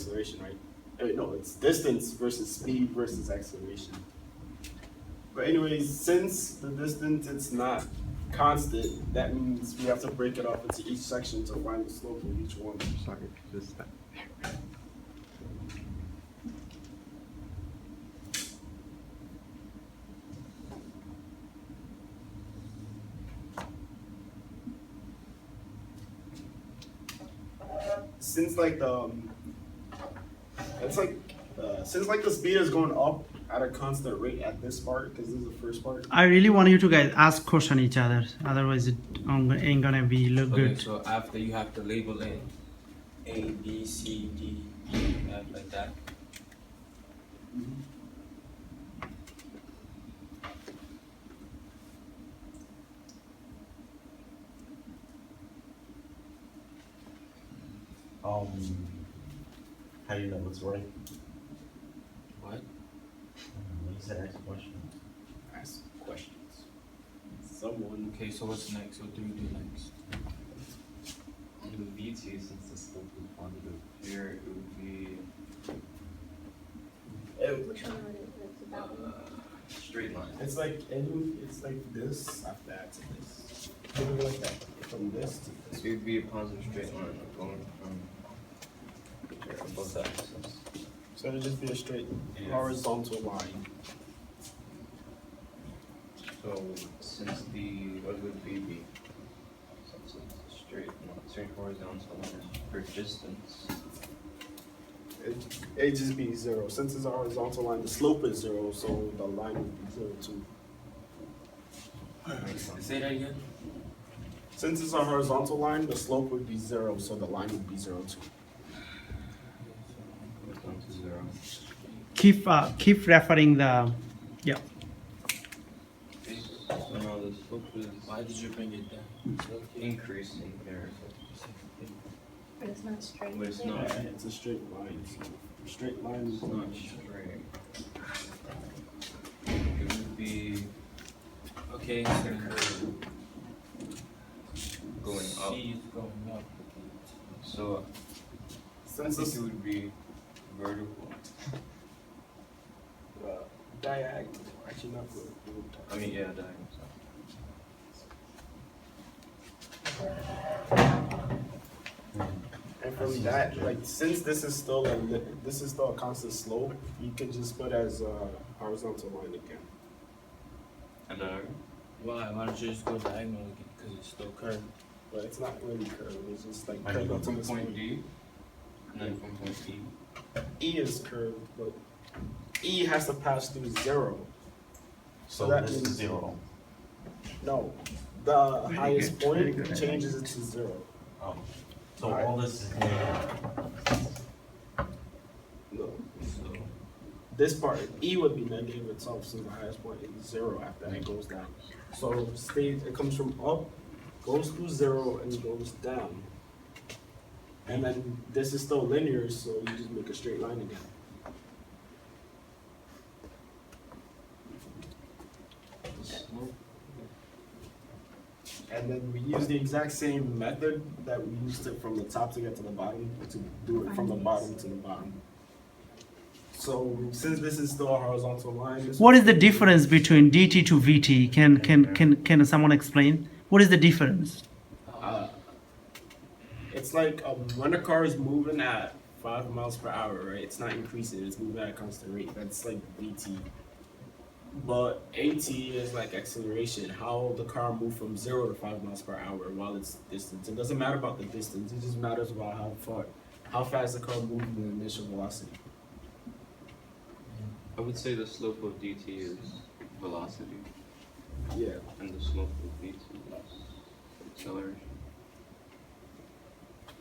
acceleration, right? No, it's distance versus speed versus acceleration. But anyways, since the distance it's not constant, that means we have to break it off into each section to find the slope of each one. Sorry, just that. Since like the it's like since like the speed is going up at a constant rate at this part, because this is the first part. I really want you to guys ask question each other. Otherwise, it ain't gonna be look Okay, good. so after you have to label in A, B, C, D, E, F, like that. How do you know what's right? What? You said ask a question. Ask questions. Someone. Okay, so what's next? What do we do next? Do VT since the slope is positive. Here it would be Which one are it? Like that one? straight line. It's like it's like this after that to this. Think of it like that. From this to this. It would be a positive straight line going from here above the axis. So it'll just be a straight Yeah. horizontal line. So since the what would be the since it's straight horizontal line for distance. It just be zero. Since it's a horizontal line, the slope is zero, so the line would be zero too. Say that again? Since it's a horizontal line, the slope would be zero, so the line would be zero too. Goes down to zero. Keep referring the yeah. So now the slope is Why did you bring it down? increasing here. But it's not straight. But it's Yeah. not. It's a straight line. So straight line is It's not straight. It would be Okay, the so curve going up. C is going up. So I Since think this it would be vertical. diagonal, actually not good. I mean, yeah, diagonal. And from that, like since this is still a constant slope, you can just put as a horizontal line again. And Why? Why don't you just go diagonal again? Because it's still curved. But it's not really curved. It's just like I curved know. up to from this point point. D, and then from point E. E is curved, but E has to pass through zero. So that this is means- zero. No, the Very highest good, point very good. changes it to zero. Oh. So all this is negative. No. So This part, E would be negative itself, so the highest point is zero after it goes down. So it comes from up, goes through zero, and goes down. And then this is still linear, so you just make a straight line again. the slope. And then we use the exact same method that we used it from the top to get to the bottom, to do it from the bottom to the bottom. So since this is still a horizontal line, this What is the difference between DT to VT? Can someone explain? What is the difference? it's like when a car is moving at 5 miles per hour, right? It's not increasing; it's moving at a constant rate. That's like VT. But AT is like acceleration, how the car moved from 0 to 5 miles per hour while it's distance. It doesn't matter about the distance; it just matters about how fast the car moved in the initial velocity. I would say the slope of dt is velocity, Yeah. and the slope of vt is acceleration.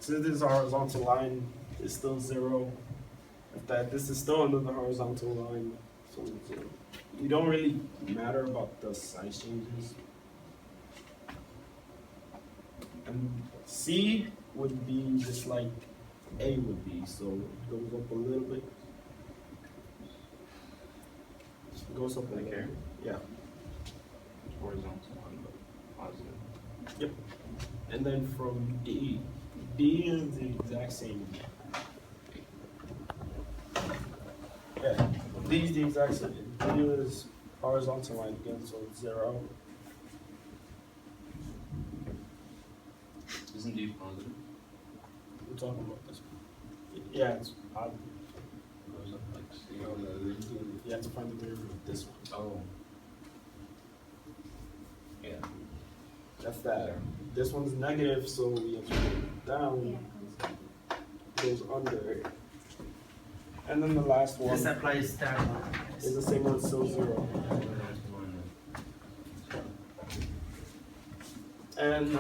Since this horizontal line is still 0, this is still another horizontal line, so it's 0. You don't really matter about the size changes. And C would be just like A would be, so it goes up a little bit. It goes up Like like here? Yeah. Horizontal line, but positive. And then from D is the exact same. Okay, these the exact same. Blue is horizontal line again, so it's 0. Isn't D positive? We're talking about this one. Yeah, it's positive. Goes up like C. You have to find the derivative of this one. Oh. Yeah. That's that. This one's negative, so we have to put it down. Goes under it. And then the last one This applies that one. is the same one, still 0. And